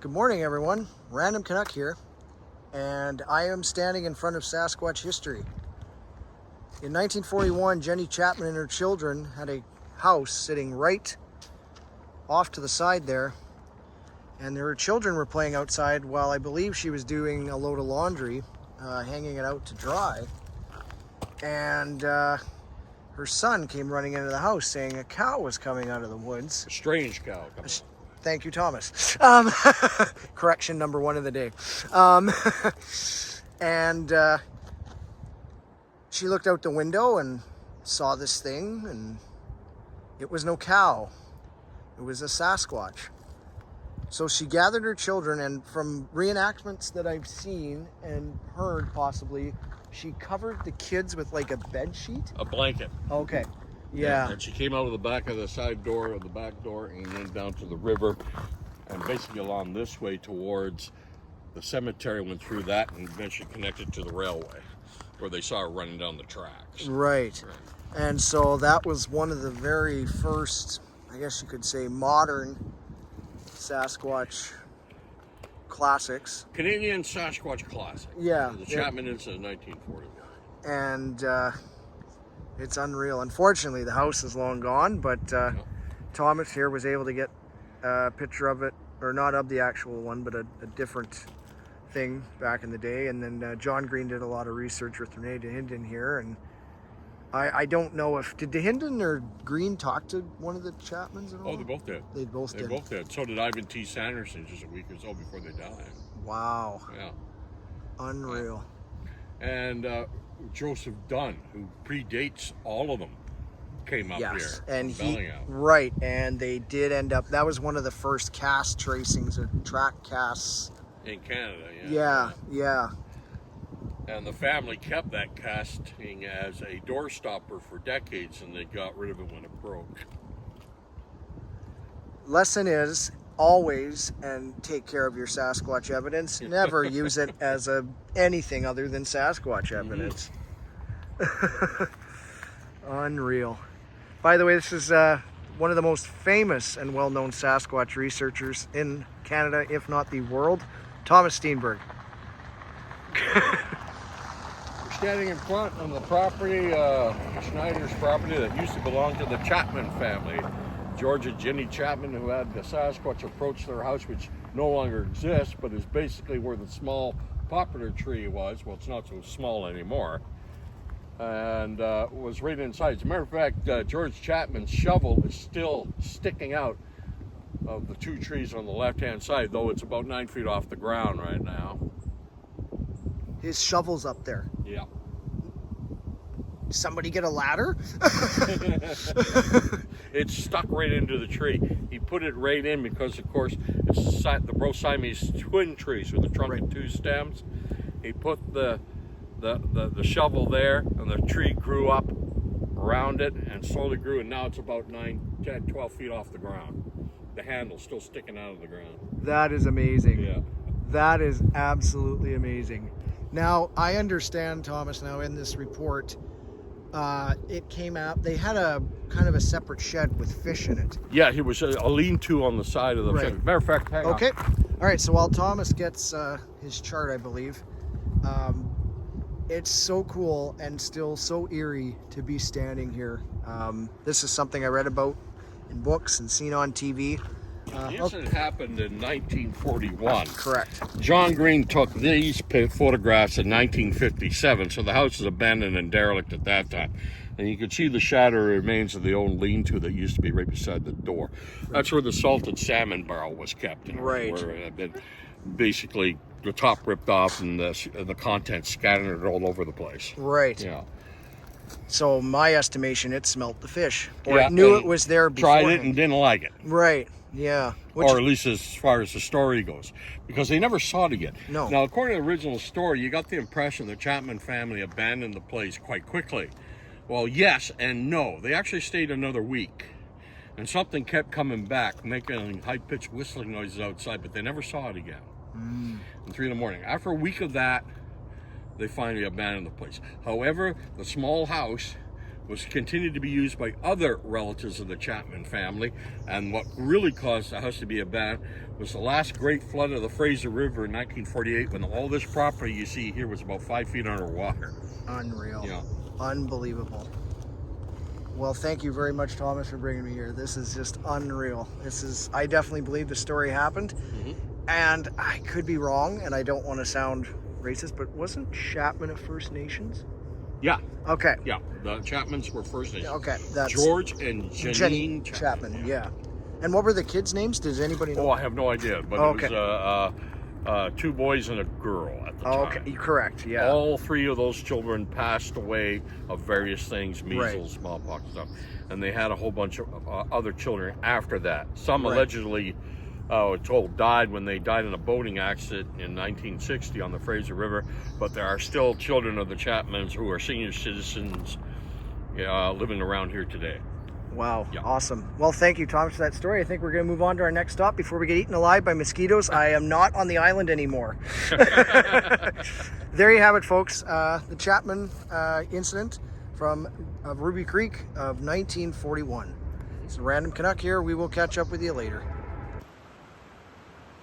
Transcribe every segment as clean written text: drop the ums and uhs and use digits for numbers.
Good morning, everyone. Random Canuck here, and I am standing in front of Sasquatch history. In 1941, Jenny Chapman and her children had a house sitting right off to the side there, and her children were playing outside while I believe she was doing a load of laundry, hanging it out to dry, and her son came running into the house saying a cow was coming out of the woods. A strange cow. Thank you, Thomas. Correction number 1 of the day. And she looked out the window and saw this thing, and it was no cow. It was a Sasquatch. So she gathered her children, and from reenactments that I've seen and heard possibly, she covered the kids with like a bed sheet? A blanket. Okay. Yeah. And she came out of the back of the side door of the back door and then down to the river and basically along this way towards the cemetery, went through that and eventually connected to the railway where they saw her running down the tracks. Right. And so that was one of the very first, I guess you could say, modern Sasquatch classics. Canadian Sasquatch classic. Yeah. The Chapman incident, 1949. And it's unreal. Unfortunately, the house is long gone, but Thomas here was able to get a picture of it, or not of the actual one, but a different thing back in the day. And then John Green did a lot of research with Renee DeHinden here, and I don't know if, did DeHinden or Green talk to one of the Chapmans at all? Oh, they both did. They both did. They both did. So did Ivan T. Sanderson just a week or so before they died. Wow. Yeah. Unreal. And Joseph Dunn, who predates all of them, came up here. And Bellingham. right, and they did end up, that was one of the first cast tracings, or track casts. In Canada, Yeah. And the family kept that casting as a door stopper for decades, and they got rid of it when it broke. Lesson is, always, and take care of your Sasquatch evidence. Never use it as anything other than Sasquatch evidence. Unreal. By the way, this is one of the most famous and well-known Sasquatch researchers in Canada, if not the world, Thomas Steenburg. We're standing in front of the property, Schneider's property, that used to belong to the Chapman family. George and Jenny Chapman, who had the Sasquatch approach their house, which no longer exists, but is basically where the small poplar tree was. Well, it's not so small anymore. And was right inside. As a matter of fact, George Chapman's shovel is still sticking out of the 2 trees on the left-hand side, though it's about 9 feet off the ground right now. His shovel's up there. Yeah. Somebody get a ladder? It's stuck right into the tree. He put it right in because, of course, it's the Bro Siamese twin trees with the trunk and 2 stems. He put the shovel there, and the tree grew up around it and slowly grew, and now it's about 9, 10, 12 feet off the ground. The handle's still sticking out of the ground. That is amazing. Yeah. That is absolutely amazing. Now, I understand, Thomas, now in this report, it came out, they had a kind of a separate shed with fish in it. Yeah, he was a lean-to on the side of the right. Matter of fact, hang on. Okay. All right, so while Thomas gets his chart, I believe, it's so cool and still so eerie to be standing here. This is something I read about in books and seen on TV. The incident happened in 1941. Correct. John Green took these photographs in 1957, so the house was abandoned and derelict at that time. And you could see the shattered remains of the old lean-to that used to be right beside the door. That's where the salted salmon barrel was kept. Right. Where it had been basically the top ripped off and the contents scattered all over the place. Right. Yeah. So my estimation, it smelt the fish, or it knew it was there before. Tried it and didn't like it. Right. Yeah. Or at least as far as the story goes, because they never saw it again. No. Now, according to the original story, you got the impression the Chapman family abandoned the place quite quickly. Well, yes and no. They actually stayed another week, and something kept coming back, making high-pitched whistling noises outside, but they never saw it again. At 3 in the morning. After a week of that, they finally abandoned the place. However, the small house was continued to be used by other relatives of the Chapman family. And what really caused the house to be abandoned was the last great flood of the Fraser River in 1948, when all this property you see here was about 5 feet underwater. Unreal. Yeah. Unbelievable. Well, thank you very much, Thomas, for bringing me here. This is just unreal. I definitely believe the story happened. And I could be wrong, and I don't want to sound racist, but wasn't Chapman a First Nations? Yeah. Okay. Yeah. The Chapmans were First Nations. Okay. That's George and Jenny Chapman. Yeah. And what were the kids' names? Does anybody know? Oh, I have no idea. But it was 2 boys and a girl at the time. Okay. Correct. Yeah. All 3 of those children passed away of various things, measles, smallpox, and stuff. And they had a whole bunch of other children after that. Some allegedly told died when they died in a boating accident in 1960 on the Fraser River. But there are still children of the Chapmans who are senior citizens living around here today. Wow. Yeah. Awesome. Well, thank you, Thomas, for that story. I think we're going to move on to our next stop before we get eaten alive by mosquitoes. I am not on the island anymore. There you have it, folks. The Chapman incident from Ruby Creek of 1941. It's a Random Canuck here. We will catch up with you later.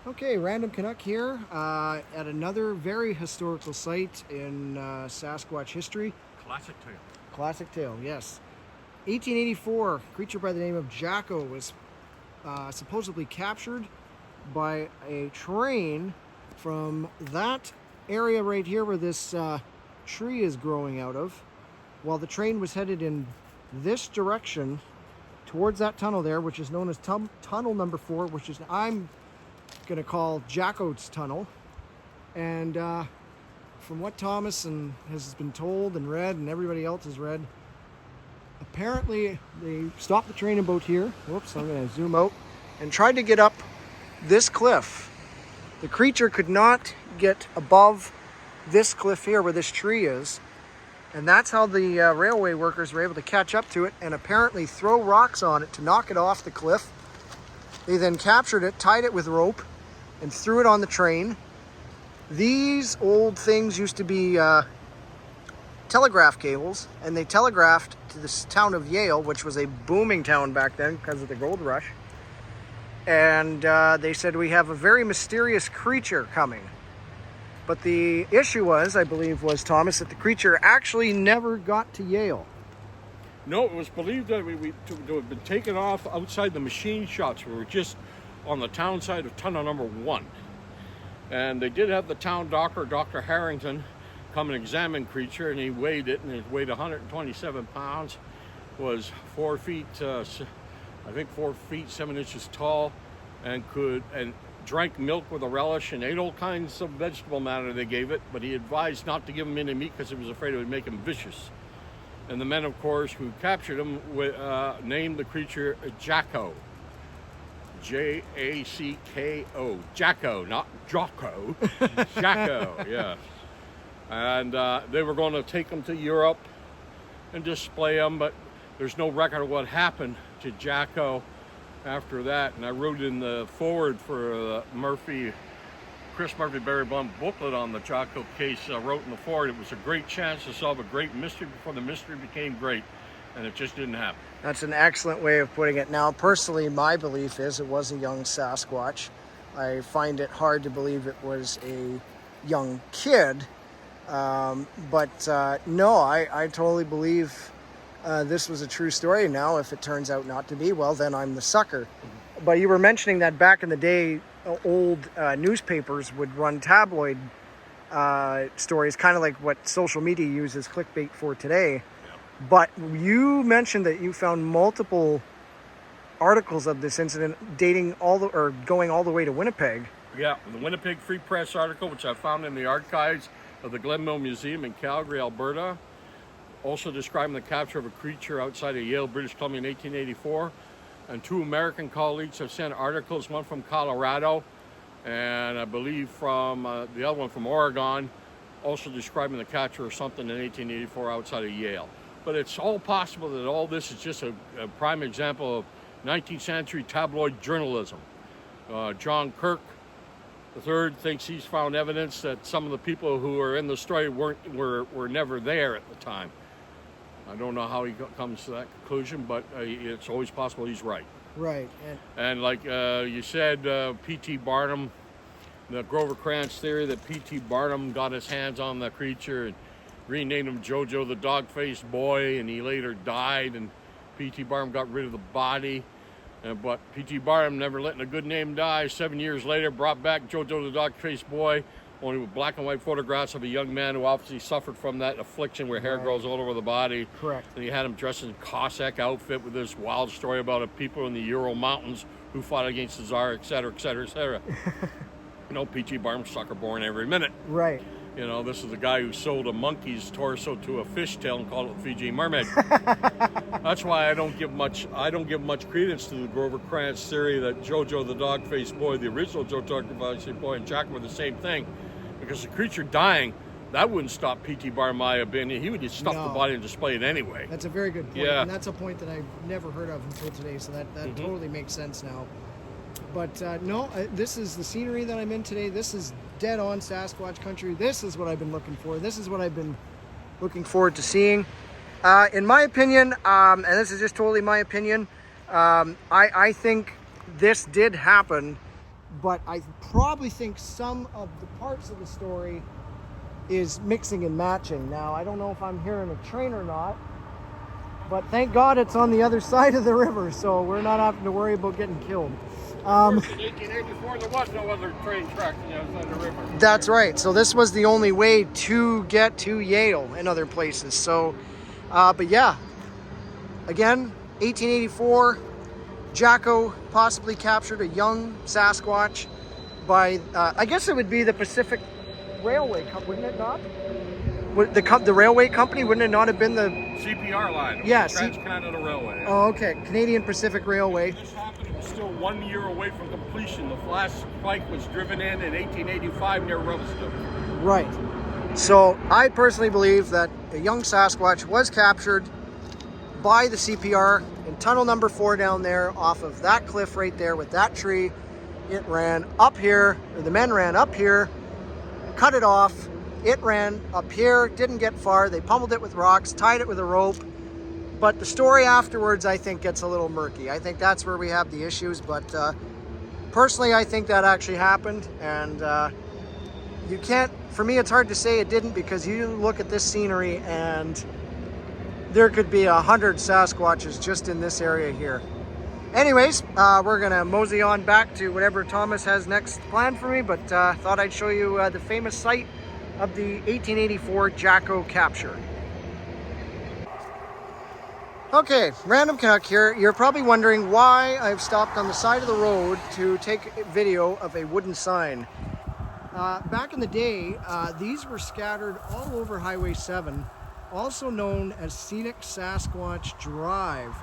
Okay, Random Canuck here at another very historical site in Sasquatch history. Classic tale. Classic tale, yes. 1884, a creature by the name of Jacko was supposedly captured by a train from that area right here where this tree is growing out of. While the train was headed in this direction towards that tunnel there, which is known as tunnel number 4, which is I'm going to call Jacko's tunnel. And from what Thomas has been told and read, and everybody else has read, apparently they stopped the train about here. Whoops, I'm going to zoom out. And tried to get up this cliff. The creature could not get above this cliff here where this tree is. And that's how the railway workers were able to catch up to it and apparently throw rocks on it to knock it off the cliff. They then captured it, tied it with rope, and threw it on the train. These old things used to be telegraph cables, and they telegraphed to this town of Yale, which was a booming town back then because of the gold rush. And they said, we have a very mysterious creature coming. But the issue was, I believe, Thomas, that the creature actually never got to Yale. No, it was believed that it had been taken off outside the machine shops. We were just on the town side of tunnel number 1. And they did have the town doctor, Dr. Harrington, come and examine creature, and he weighed it, and it weighed 127 pounds, was 4 feet, I think 4 feet 7 inches tall, and drank milk with a relish and ate all kinds of vegetable matter they gave it, but he advised not to give him any meat because he was afraid it would make him vicious. And the men, of course, who captured him named the creature Jacko. J-A-C-K-O. Jacko, not Jocko. Jacko, yes. And they were going to take him to Europe and display him, but there's no record of what happened to Jacko after that. And I wrote in the forward for Chris Murphy Barry Blum booklet on the Jacko case. I wrote in the forward, it was a great chance to solve a great mystery before the mystery became great, and it just didn't happen. That's an excellent way of putting it. Now, personally, my belief is it was a young Sasquatch. I find it hard to believe it was a young kid. But no, I totally believe this was a true story. Now, if it turns out not to be, well, then I'm the sucker. But you were mentioning that back in the day, old newspapers would run tabloid stories, kind of like what social media uses clickbait for today. But you mentioned that you found multiple articles of this incident going all the way to Winnipeg. Yeah, the Winnipeg Free Press article, which I found in the archives of the Glenmill Museum in Calgary, Alberta, also describing the capture of a creature outside of Yale, British Columbia in 1884. And 2 American colleagues have sent articles, one from Colorado, and I believe from the other one from Oregon, also describing the capture of something in 1884 outside of Yale. But it's all possible that all this is just a prime example of 19th century tabloid journalism. John Kirk III thinks he's found evidence that some of the people who are in the story were never there at the time. I don't know how he comes to that conclusion, but it's always possible he's right. Right. And like you said, P.T. Barnum, the Grover Krantz theory that P.T. Barnum got his hands on the creature and renamed him Jojo the dog-faced boy, and he later died, and P.T. Barnum got rid of the body. But P.T. Barnum, never letting a good name die, 7 years later brought back Jojo the dog-faced boy, only with black and white photographs of a young man who obviously suffered from that affliction where hair grows all over the body. Correct. And he had him dressed in a Cossack outfit with this wild story about a people in the Ural Mountains who fought against the Tsar, et cetera, et cetera, et cetera. You know, P.T. Barnum, sucker born every minute. Right. You know, this is the guy who sold a monkey's torso to a fishtail and called it the Fiji mermaid. That's why I don't give much credence to the Grover Krantz theory that Jojo the dog-faced boy, the original Jojo the dog-faced boy, and Jack were the same thing. Because the creature dying, that wouldn't stop P.T. Barnum, my opinion. He would just stuff the body and display it anyway. That's a very good point. Yeah. And that's a point that I've never heard of until today, so that totally makes sense now. But this is the scenery that I'm in today. This is dead on Sasquatch country. This is what I've been looking for. This is what I've been looking forward to seeing. In my opinion, and this is just totally my opinion, I think this did happen, but I probably think some of the parts of the story is mixing and matching. Now, I don't know if I'm hearing a train or not, but thank God it's on the other side of the river, so we're not having to worry about getting killed. In 1884, there was no other train track on the other side of the river. That's right. So this was the only way to get to Yale and other places. So, but yeah, again, 1884, Jacko possibly captured a young Sasquatch by, I guess it would be the Pacific Railway Company, wouldn't it not? The railway company, wouldn't it not have been the CPR line? Yeah, Trans-Canada Railway. Oh, okay. Canadian Pacific Railway. This happened, it was still 1 year away from completion. The last spike was driven in 1885 near Revelstoke. Right. So I personally believe that a young Sasquatch was captured by the CPR in tunnel number 4 down there off of that cliff right there with that tree. It ran up here, or the men ran up here, cut it off. It ran up here, didn't get far. They pummeled it with rocks, tied it with a rope. But the story afterwards, I think, gets a little murky. I think that's where we have the issues. But personally, I think that actually happened. And you can't, for me, it's hard to say it didn't, because you look at this scenery and there could be 100 Sasquatches just in this area here. Anyways, we're going to mosey on back to whatever Thomas has next planned for me. But thought I'd show you the famous site of the 1884 Jacko capture. Okay, Random Canuck here. You're probably wondering why I've stopped on the side of the road to take a video of a wooden sign. Back in the day, these were scattered all over Highway 7, also known as Scenic Sasquatch Drive.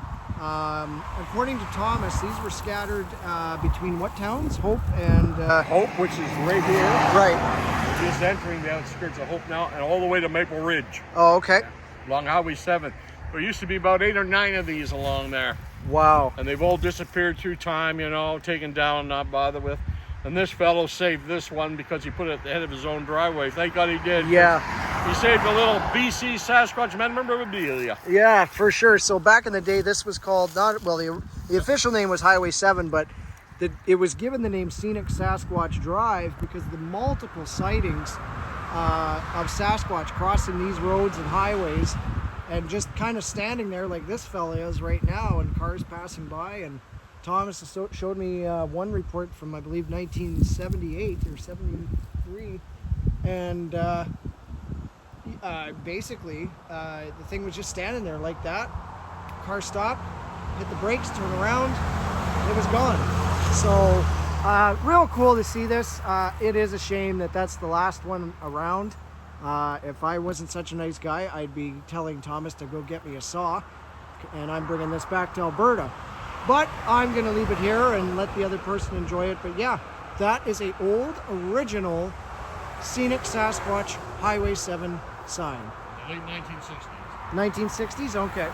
According to Thomas, these were scattered between what towns? Hope and... Hope, which is right here. Right. Just entering the outskirts of Hope now, and all the way to Maple Ridge. Oh, okay. Along Highway 7. There used to be about 8 or 9 of these along there. Wow. And they've all disappeared through time, you know, taken down, not bothered with. And this fellow saved this one because he put it at the head of his own driveway. Thank God he did. Yeah. He saved a little BC Sasquatch memorabilia. Yeah, for sure. So back in the day, this was called, the official name was Highway 7, but it was given the name Scenic Sasquatch Drive because the multiple sightings of Sasquatch crossing these roads and highways and just kind of standing there like this fella is right now, and cars passing by. And Thomas showed me one report from, I believe, 1978 or 73, and basically the thing was just standing there like that. Car stopped, hit the brakes, turn around, it was gone. So real cool to see this. It is a shame that that's the last one around. If I wasn't such a nice guy, I'd be telling Thomas to go get me a saw, and I'm bringing this back to Alberta. But I'm going to leave it here and let the other person enjoy it. But yeah, that is a old, original Scenic Sasquatch Highway 7 sign. The late 1960s. 1960s? Okay.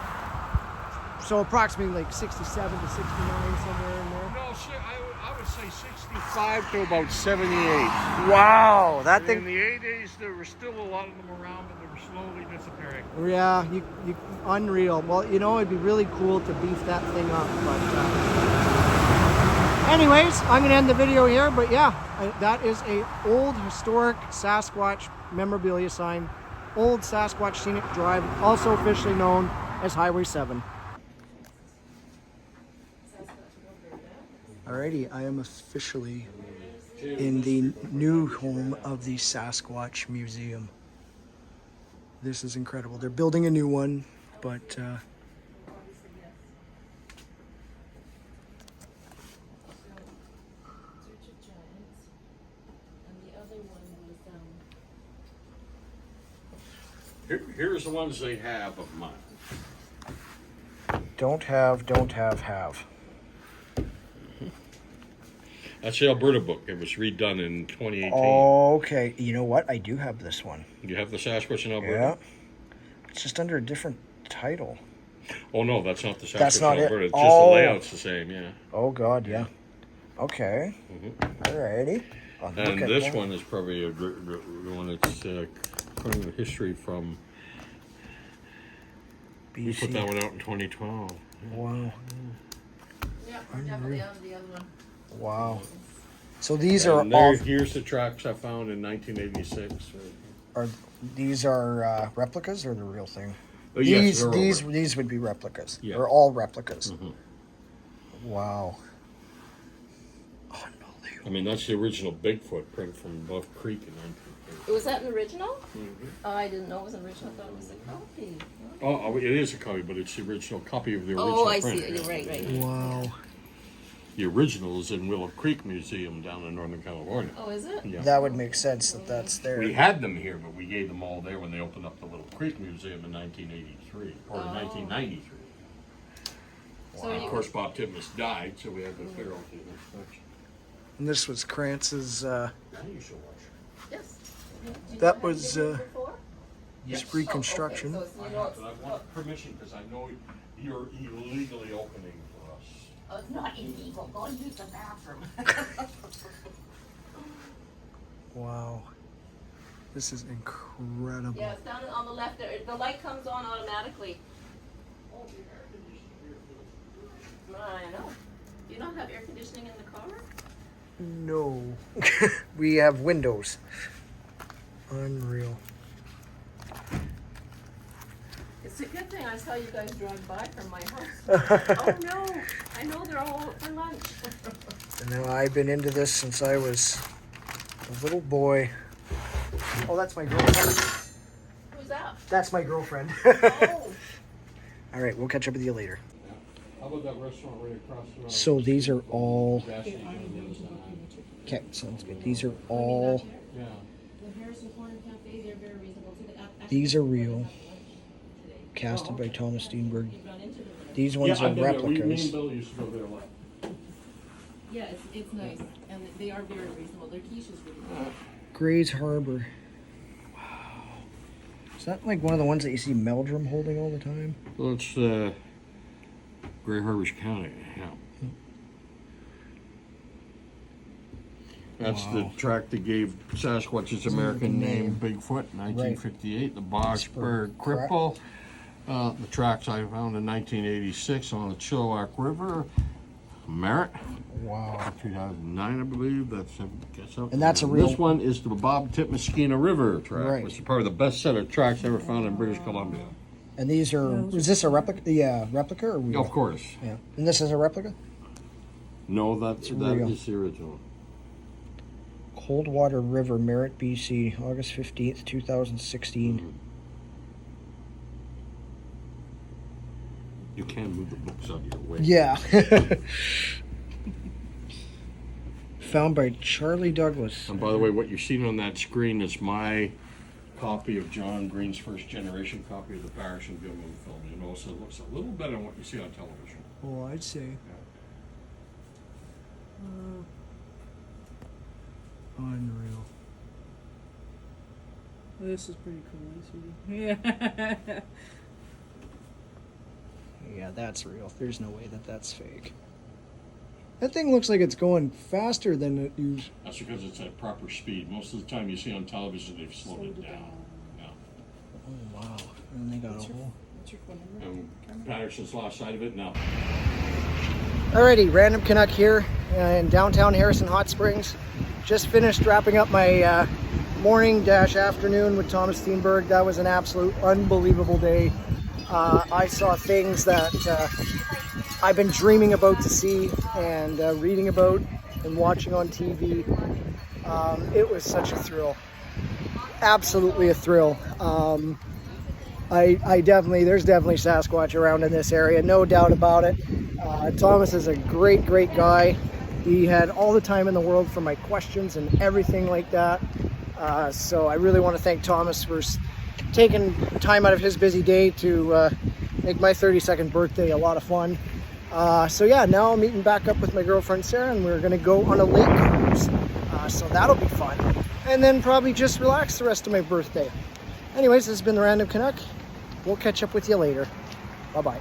So approximately like 67 to 69, somewhere in there. No, shit, I would say 63 75 to about 78. Wow, that In thing. the 80s, there were still a lot of them around, but they were slowly disappearing. Yeah, you unreal. Well, you know, it'd be really cool to beef that thing up, but anyways, I'm gonna end the video here. But yeah, that is a old historic Sasquatch memorabilia sign, Old Sasquatch Scenic Drive, also officially known as Highway 7. Alrighty, I am officially in the new home of the Sasquatch Museum. This is incredible. They're building a new one, but Here's the ones they have of mine. don't have. That's the Alberta book. It was redone in 2018. Okay, you know what? I do have this one. You have the Sasquatch in Alberta? Yeah. It's just under a different title. Oh, no, that's not the Sasquatch That's not in it. Alberta. Just Oh. the layout's the same, yeah. Oh, God, yeah. Okay. Alrighty. I'll look And at this that. one is probably the one that's putting the history from. We put that one out in 2012. Wow. Yeah, definitely out of the other one. Wow. So these are And all. here's the tracks I found in 1986. These are replicas or the real thing? Oh, yes, they're all These would be replicas. Yeah. They're all replicas. Mhm. Wow. Unbelievable. I mean, that's the original Bigfoot print from Buff Creek in 1930. Was that an original? Oh, I didn't know it was an original. I thought it was a copy. Oh, it is a copy, but it's the original copy of the original Oh, I print. see. You're right. Wow. The original is in Willow Creek Museum down in Northern California. Oh, is it? Yeah. That would make sense that that's there. We had them here, but we gave them all there when they opened up the Willow Creek Museum in 1983 or 1993. So And of course, Bob Titmus died, so we had to clear all the inspection. And this was Krantz's. Now you should watch it. Yes. That was Before? just Yes. reconstruction. Oh, okay. So I you know have, but I want permission because I know you're illegally opening for us. it's not illegal. Go and use the bathroom. Wow. This is incredible. Yeah, it's down on the left there. The light comes on automatically. I know. Do you not have air conditioning in the car? No. We have windows. Unreal. It's a good thing I saw you guys drive by from my house. Oh no, I know they're all out for lunch. And now I've been into this since I was a little boy. Oh, that's my girlfriend. Who's that? That's my girlfriend. Oh, All right, we'll catch up with you later. How about that restaurant right across the road? So these are all. Gas station on the other side. Okay, sounds good. These are all. Yeah. The Harrison Corner Cafe, they're very reasonable too. These are real. Casted by Thomas Steenburg. These ones Yeah, are I've been there. Me and replicas. Bill used to go there a lot. Yeah, it's nice, and they are very reasonable. Their quiche is really good. Gray's Harbor. Wow. Is that like one of the ones that you see Meldrum holding all the time? Well, it's Gray Harbors County, yeah. That's Wow. the track that gave Sasquatch's American name Bigfoot in 1958, the Boxburg Correct. Cripple. The tracks I found in 1986 on the Chilliwack River, Merritt, Wow. 2009, I believe. That's And that's a real- This one is the Bob Titmuskina River track, Right. which is probably the best set of tracks ever found in British Columbia. And these are. Is this a replica? Yeah, replica or real? Of course. Yeah. And this is a replica? No, that real. is the original. Coldwater River, Merritt, BC, August 15th, 2016. You can move the books out of your way. Yeah. Found by Charlie Douglas. And by the way, what you're seeing on that screen is my copy of John Green's first generation copy of the Parish and Gilman film. You know, so it looks a little better than what you see on television. Oh, I'd say. Unreal. This is pretty cool, sweetie. Yeah. Yeah, that's real. There's no way that that's fake. That thing looks like it's going faster than it usually. That's because it's at proper speed. Most of the time you see on television, they've slowed it down. Yeah. Oh wow! And they got a hole. What's your phone number? And Patterson's lost sight of it now. Alrighty, Random Canuck here in downtown Harrison Hot Springs. Just finished wrapping up my morning-afternoon with Thomas Steenburg. That was an absolute unbelievable day. I saw things that I've been dreaming about to see and reading about and watching on TV. It was such a thrill. Absolutely a thrill. There's definitely Sasquatch around in this area, no doubt about it. Thomas is a great guy. He had all the time in the world for my questions and everything like that. So I really want to thank Thomas for taking time out of his busy day to make my 32nd birthday a lot of fun. So yeah, now I'm meeting back up with my girlfriend Sarah, and we're gonna go on a lake cruise. So that'll be fun. And then probably just relax the rest of my birthday. Anyways, this has been the Random Canuck. We'll catch up with you later. Bye-bye.